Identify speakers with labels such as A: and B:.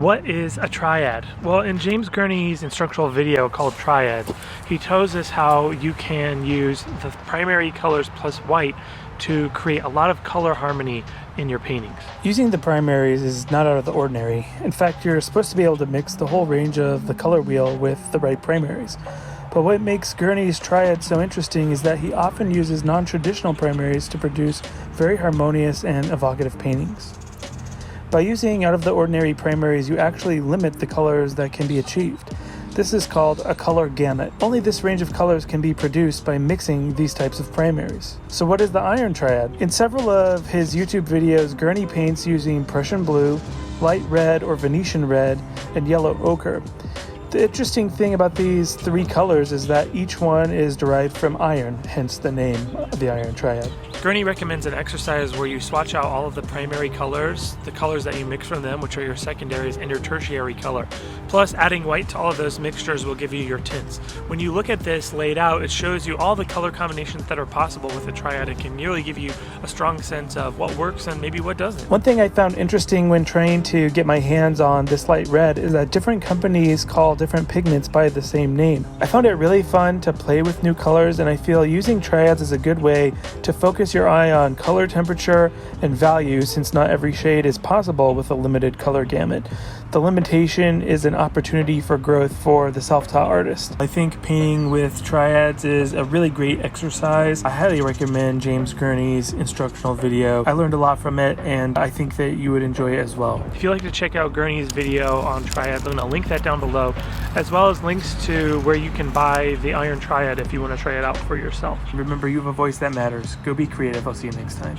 A: What is a triad? Well, in James Gurney's instructional video called Triads, he tells us how you can use the primary colors plus white to create a lot of color harmony in your paintings.
B: Using the primaries is not out of the ordinary. In fact, you're supposed to be able to mix the whole range of the color wheel with the right primaries. But what makes Gurney's triad so interesting is that he often uses non-traditional primaries to produce very harmonious and evocative paintings. By using out-of-the-ordinary primaries, you actually limit the colors that can be achieved. This is called a color gamut. Only this range of colors can be produced by mixing these types of primaries. So what is the Iron Triad? In several of his YouTube videos, Gurney paints using Prussian blue, light red or Venetian red, and yellow ochre. The interesting thing about these three colors is that each one is derived from iron, hence the name of the Iron Triad.
A: Gurney recommends an exercise where you swatch out all of the primary colors, the colors that you mix from them, which are your secondaries, and your tertiary color. Plus, adding white to all of those mixtures will give you your tints. When you look at this laid out, it shows you all the color combinations that are possible with a triad. It can really give you a strong sense of what works and maybe what doesn't.
B: One thing I found interesting when trying to get my hands on this light red is that different companies call different pigments by the same name. I found it really fun to play with new colors, and I feel using triads is a good way to focus your eye on color temperature and value, since not every shade is possible with a limited color gamut. The limitation is an opportunity for growth for the self-taught artist. I think painting with triads is a really great exercise. I highly recommend James Gurney's instructional video. I learned a lot from it, and I think that you would enjoy it as well.
A: If you'd like to check out Gurney's video on triads, I'm going to link that down below, as well as links to where you can buy the Iron Triad if you want to try it out for yourself.
B: Remember, you have a voice that matters. Go be creative. I'll see you next time.